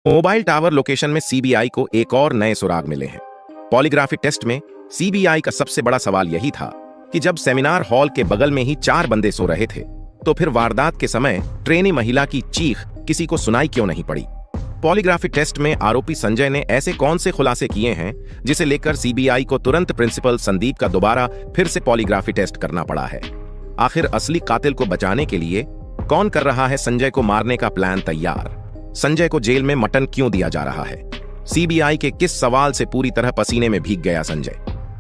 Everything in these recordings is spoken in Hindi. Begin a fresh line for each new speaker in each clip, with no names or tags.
मोबाइल टावर लोकेशन में सीबीआई को एक और नए सुराग मिले हैं। पॉलीग्राफी टेस्ट में सीबीआई का सबसे बड़ा सवाल यही था कि जब सेमिनार हॉल के बगल में ही 4 बंदे सो रहे थे तो फिर वारदात के समय ट्रेनी महिला की चीख किसी को सुनाई क्यों नहीं पड़ी। पॉलीग्राफी टेस्ट में आरोपी संजय ने ऐसे कौन से खुलासे किए हैं जिसे लेकर सीबीआई को तुरंत प्रिंसिपल संदीप का दोबारा फिर से पॉलीग्राफी टेस्ट करना पड़ा है। आखिर असली कातिल को बचाने के लिए कौन कर रहा है संजय को मारने का प्लान तैयार? संजय को जेल में मटन क्यों दिया जा रहा है? सीबीआई के किस सवाल से पूरी तरह पसीने में भीग गया संजय?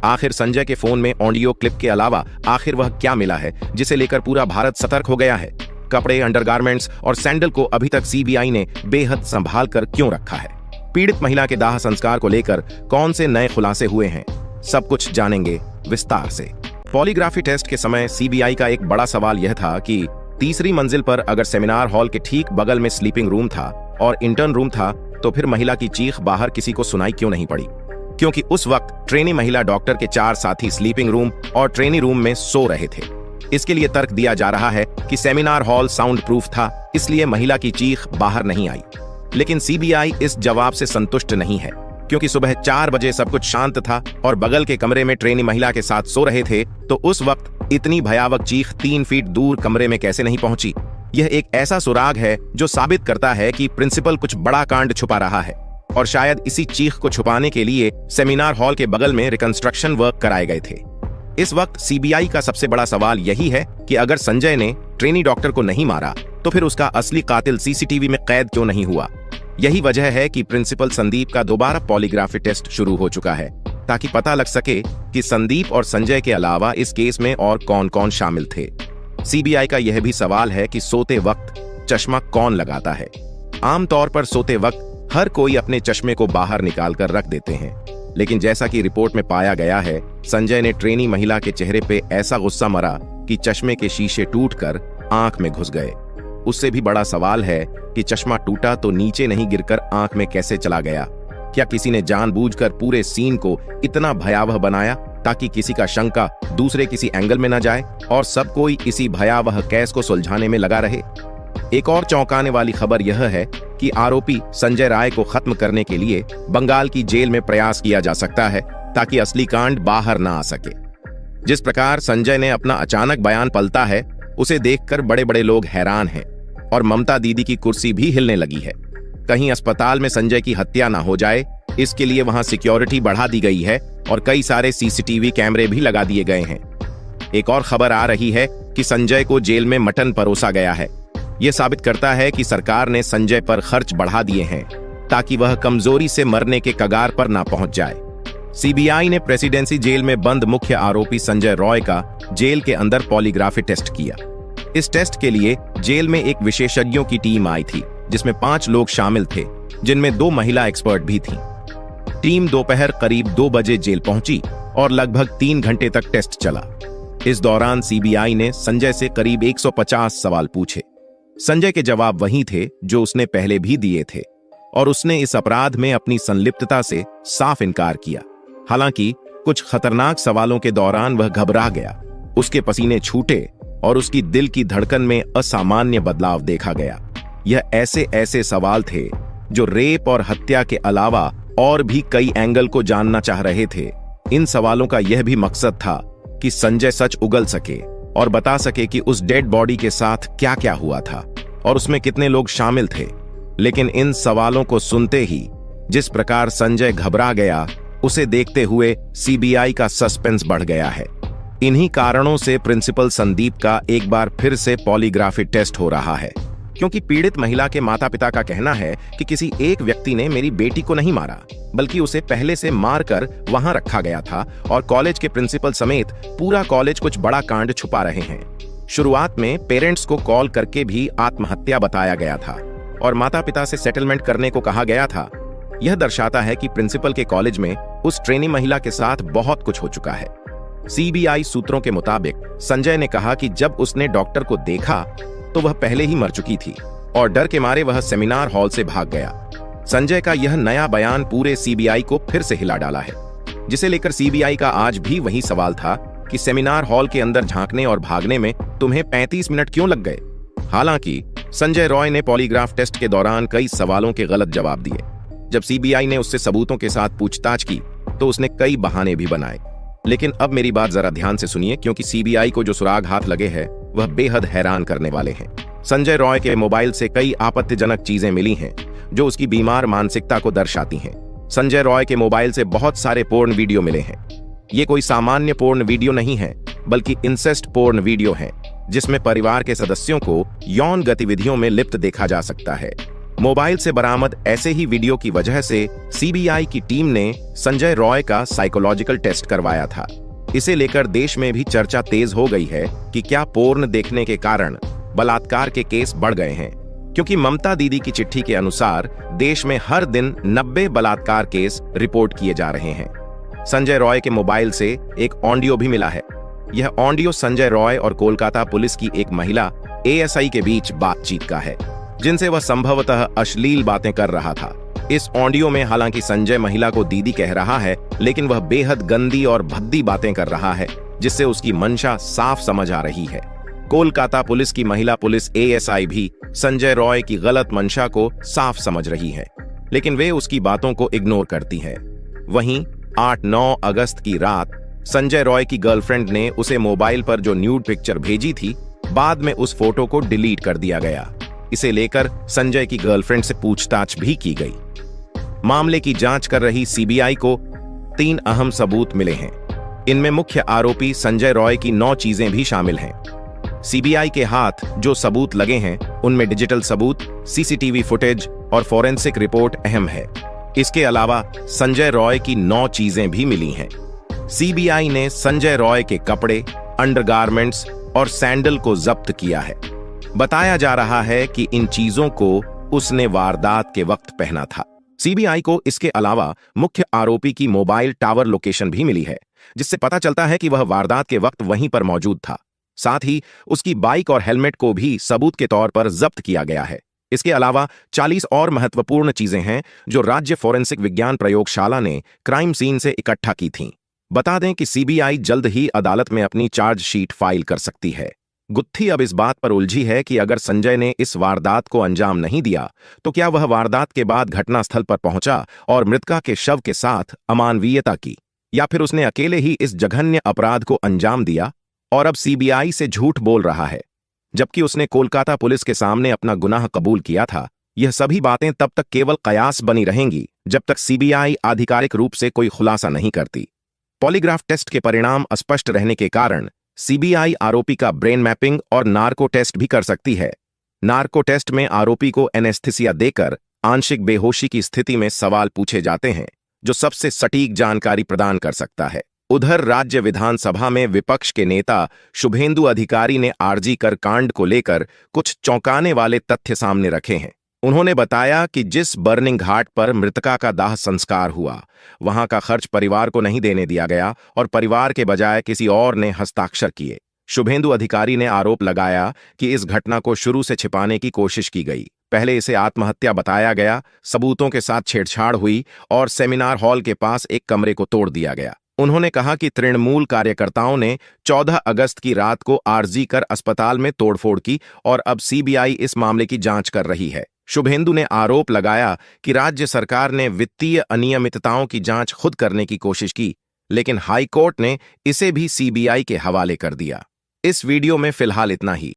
आखिर संजय के फोन में ऑडियो क्लिप के अलावा आखिर वह क्या मिला है जिसे लेकर पूरा भारत सतर्क हो गया है? कपड़े, अंडरगारमेंट्स और सैंडल को अभी तक सीबीआई ने बेहद संभाल कर क्यों रखा है? पीड़ित महिला के दाह संस्कार को लेकर कौन से नए खुलासे हुए हैं? सब कुछ जानेंगे विस्तार से। पॉलीग्राफी टेस्ट के समय सीबीआई का एक बड़ा सवाल यह था कि तीसरी मंजिल पर अगर सेमिनार हॉल के ठीक बगल में स्लीपिंग रूम था और इंटर्न रूम था तो फिर महिला की चीख बाहर किसी को सुनाई क्यों नहीं पड़ी? क्योंकि उस वक्त ट्रेनी महिला डॉक्टर के 4 साथी स्लीपिंग रूम और ट्रेनी रूम में सो रहे थे। इसके लिए तर्क दिया जा रहा है कि सेमिनार हॉल साउंड प्रूफ था, इसलिए महिला की चीख बाहर नहीं आई। लेकिन सीबीआई इस जवाब से संतुष्ट नहीं है, क्योंकि सुबह 4 बजे सब कुछ शांत था और बगल के कमरे में ट्रेनी महिला के साथ सो रहे थे, तो उस वक्त इतनी भयावह चीख 3 फीट दूर कमरे में कैसे नहीं पहुंची? यह एक ऐसा सुराग है जो साबित करता है कि प्रिंसिपल कुछ बड़ा कांड छुपा रहा है और शायद इसी चीख को छुपाने के लिए सेमिनार हॉल के बगल में रिकंस्ट्रक्शन वर्क कराए गए थे। इस वक्त सीबीआई का सबसे बड़ा सवाल यही है कि अगर संजय ने ट्रेनी डॉक्टर को नहीं मारा तो फिर उसका असली कातिल सीसीटीवी में कैद क्यों नहीं हुआ? यही वजह है कि प्रिंसिपल संदीप का दोबारा पॉलीग्राफी टेस्ट शुरू हो चुका है, ताकि पता लग सके कि संदीप और संजय के अलावा इस केस में और कौन कौन शामिल थे। सीबीआई का यह भी सवाल है कि सोते वक्त चश्मा कौन लगाता है? आमतौर पर सोते वक्त हर कोई अपने चश्मे को बाहर निकाल कर रख देते हैं, लेकिन जैसा कि रिपोर्ट में पाया गया है, संजय ने ट्रेनी महिला के चेहरे पे ऐसा गुस्सा मरा कि चश्मे के शीशे टूटकर आंख में घुस गए। उससे भी बड़ा सवाल है कि चश्मा टूटा तो नीचे नहीं गिरकर आंख में कैसे चला गया? क्या किसी ने जानबूझकर पूरे सीन को इतना भयावह बनाया ताकि किसी का शंका दूसरे किसी एंगल में न जाए और सब कोई इसी भयावह केस को सुलझाने में लगा रहे? एक और चौंकाने वाली खबर यह है कि आरोपी संजय राय को खत्म करने के लिए बंगाल की जेल में प्रयास किया जा सकता है ताकि असली कांड बाहर न आ सके। जिस प्रकार संजय ने अपना अचानक बयान पलटा है, उसे देखकर बड़े बड़े लोग हैरान हैं और ममता दीदी की कुर्सी भी हिलने लगी है। कहीं अस्पताल में संजय की हत्या ना हो जाए, इसके लिए वहां सिक्योरिटी बढ़ा दी गई है और कई सारे सीसीटीवी कैमरे भी लगा दिए गए हैं। एक और खबर आ रही है कि संजय को जेल में मटन परोसा गया है। यह साबित करता है कि सरकार ने संजय पर खर्च बढ़ा दिए हैं ताकि वह कमजोरी से मरने के कगार पर ना पहुंच जाए। सीबीआई ने प्रेसिडेंसी जेल में बंद मुख्य आरोपी संजय रॉय का जेल के अंदर पॉलीग्राफी टेस्ट किया। इस टेस्ट के लिए जेल में एक विशेषज्ञों की टीम आई थी, जिसमें 5 लोग शामिल थे, जिनमें 2 महिला एक्सपर्ट भी थीं। टीम दोपहर करीब 2 बजे जेल पहुंची और लगभग 3 घंटे तक टेस्ट चला। इस दौरान सीबीआई ने संजय से करीब 150 सवाल पूछे। संजय के जवाब वही थे जो उसने पहले भी दिए थे और उसने इस अपराध में अपनी संलिप्तता से साफ इनकार किया। हालांकि कुछ खतरनाक सवालों के दौरान वह घबरा गया, उसके पसीने छूटे और उसकी दिल की धड़कन में असामान्य बदलाव देखा गया। यह ऐसे सवाल थे जो रेप और हत्या के अलावा और भी कई एंगल को जानना चाह रहे थे। इन सवालों का यह भी मकसद था कि संजय सच उगल सके और बता सके कि उस डेड बॉडी के साथ क्या क्या हुआ था और उसमें कितने लोग शामिल थे। लेकिन इन सवालों को सुनते ही जिस प्रकार संजय घबरा गया, उसे देखते हुए सीबीआई का सस्पेंस बढ़ गया है। इन्हीं कारणों से प्रिंसिपल संदीप का एक बार फिर से पॉलीग्राफी टेस्ट हो रहा है, क्योंकि पीड़ित महिला के माता पिता का कहना है कि किसी एक व्यक्ति ने मेरी बेटी को नहीं मारा, बल्कि उसे पहले से मारकर वहां रखा गया था और कॉलेज के प्रिंसिपल समेत पूरा कॉलेज कुछ बड़ा कांड छुपा रहे हैं। शुरुआत में पेरेंट्स को कॉल करके भी आत्महत्या बताया गया था और माता पिता से सेटलमेंट करने को कहा गया था। यह दर्शाता है कि प्रिंसिपल के कॉलेज में उस ट्रेनी महिला के साथ बहुत कुछ हो चुका है। सीबीआई सूत्रों के मुताबिक संजय ने कहा कि जब उसने डॉक्टर को देखा तो वह पहले ही मर चुकी थी और डर के मारे वह सेमिनार हॉल से भाग गया। संजय का यह नया बयान पूरे सीबीआई को फिर से हिला डाला है, जिसे लेकर सीबीआई का आज भी वही सवाल था कि सेमिनार हॉल के अंदर झांकने और भागने में तुम्हें 35 मिनट क्यों लग गए? हालांकि संजय रॉय ने पॉलीग्राफ टेस्ट के दौरान कई सवालों के गलत जवाब दिए। जब सीबीआई ने उससे सबूतों के साथ पूछताछ की तो उसने कई बहाने भी बनाए। लेकिन अब मेरी बात जरा ध्यान से सुनिए, क्योंकि सीबीआई को जो सुराग हाथ लगे हैं वह बेहद हैरान करने वाले हैं। संजय रॉय के मोबाइल से कई आपत्तिजनक चीजें मिली हैं जो उसकी बीमार मानसिकता को दर्शाती हैं। संजय रॉय के मोबाइल से बहुत सारे पोर्न वीडियो मिले हैं। ये कोई सामान्य पोर्न वीडियो नहीं है, बल्कि इंसेस्ट पोर्न वीडियो है, जिसमें परिवार के सदस्यों को यौन गतिविधियों में लिप्त देखा जा सकता है। मोबाइल से बरामद ऐसे ही वीडियो की वजह से सीबीआई की टीम ने संजय रॉय का साइकोलॉजिकल टेस्ट करवाया था। इसे लेकर देश में भी चर्चा तेज हो गई है कि क्या पोर्न देखने के कारण बलात्कार के केस बढ़ गए हैं, क्योंकि ममता दीदी की चिट्ठी के अनुसार देश में हर दिन 90 बलात्कार केस रिपोर्ट किए जा रहे हैं। संजय रॉय के मोबाइल से एक ऑडियो भी मिला है। यह ऑडियो संजय रॉय और कोलकाता पुलिस की एक महिला एएसआई के बीच बातचीत का है, जिनसे वह संभवतः अश्लील बातें कर रहा था। इस ऑडियो में हालांकि संजय महिला को दीदी कह रहा है, लेकिन वह बेहद गंदी और भद्दी बातें कर रहा है, जिससे उसकी मंशा साफ समझ आ रही है। कोलकाता पुलिस की महिला पुलिस एएसआई भी संजय रॉय की गलत मंशा को साफ समझ रही है, लेकिन वे उसकी बातों को इग्नोर करती है। वहीं 8-9 अगस्त की रात संजय रॉय की गर्लफ्रेंड ने उसे मोबाइल पर जो न्यूड पिक्चर भेजी थी, बाद में उस फोटो को डिलीट कर दिया गया। इसे लेकर संजय की गर्लफ्रेंड से पूछताछ भी की गई। मामले की जांच कर रही सीबीआई को 3 अहम सबूत मिले हैं। इनमें मुख्य आरोपी संजय रॉय की 9 चीजें भी शामिल हैं। सीबीआई के हाथ जो सबूत लगे हैं उनमें डिजिटल सबूत, सीसीटीवी फुटेज और फोरेंसिक रिपोर्ट अहम है। इसके अलावा संजय रॉय की 9 चीजें भी मिली हैं। सीबीआई ने संजय रॉय के कपड़े, अंडरगारमेंट्स और सैंडल को जब्त किया है। बताया जा रहा है कि इन चीजों को उसने वारदात के वक्त पहना था। सीबीआई को इसके अलावा मुख्य आरोपी की मोबाइल टावर लोकेशन भी मिली है, जिससे पता चलता है कि वह वारदात के वक्त वहीं पर मौजूद था। साथ ही उसकी बाइक और हेलमेट को भी सबूत के तौर पर जब्त किया गया है। इसके अलावा 40 और महत्वपूर्ण चीजें हैं जो राज्य फोरेंसिक विज्ञान प्रयोगशाला ने क्राइम सीन से इकट्ठा की थीं। बता दें कि सीबीआई जल्द ही अदालत में अपनी चार्जशीट फाइल कर सकती है। गुत्थी अब इस बात पर उलझी है कि अगर संजय ने इस वारदात को अंजाम नहीं दिया तो क्या वह वारदात के बाद घटनास्थल पर पहुंचा और मृतका के शव के साथ अमानवीयता की, या फिर उसने अकेले ही इस जघन्य अपराध को अंजाम दिया और अब सीबीआई से झूठ बोल रहा है, जबकि उसने कोलकाता पुलिस के सामने अपना गुनाह कबूल किया था। यह सभी बातें तब तक केवल कयास बनी रहेंगी जब तक सीबीआई आधिकारिक रूप से कोई खुलासा नहीं करती। पॉलीग्राफ टेस्ट के परिणाम अस्पष्ट रहने के कारण सीबीआई आरोपी का ब्रेन मैपिंग और नार्को टेस्ट भी कर सकती है। नार्को टेस्ट में आरोपी को एनेस्थीसिया देकर आंशिक बेहोशी की स्थिति में सवाल पूछे जाते हैं, जो सबसे सटीक जानकारी प्रदान कर सकता है। उधर राज्य विधानसभा में विपक्ष के नेता शुभेंदु अधिकारी ने आरजी कर कांड को लेकर कुछ चौंकाने वाले तथ्य सामने रखे हैं। उन्होंने बताया कि जिस बर्निंग घाट पर मृतका का दाह संस्कार हुआ, वहां का खर्च परिवार को नहीं देने दिया गया और परिवार के बजाय किसी और ने हस्ताक्षर किए। शुभेंदु अधिकारी ने आरोप लगाया कि इस घटना को शुरू से छिपाने की कोशिश की गई। पहले इसे आत्महत्या बताया गया, सबूतों के साथ छेड़छाड़ हुई और सेमिनार हॉल के पास एक कमरे को तोड़ दिया गया। उन्होंने कहा कि तृणमूल कार्यकर्ताओं ने 14 अगस्त की रात को आरजी कर अस्पताल में तोड़फोड़ की और अब सीबीआई इस मामले की जांच कर रही है। शुभेंदु ने आरोप लगाया कि राज्य सरकार ने वित्तीय अनियमितताओं की जांच खुद करने की कोशिश की, लेकिन हाईकोर्ट ने इसे भी सीबीआई के हवाले कर दिया। इस वीडियो में फिलहाल इतना ही।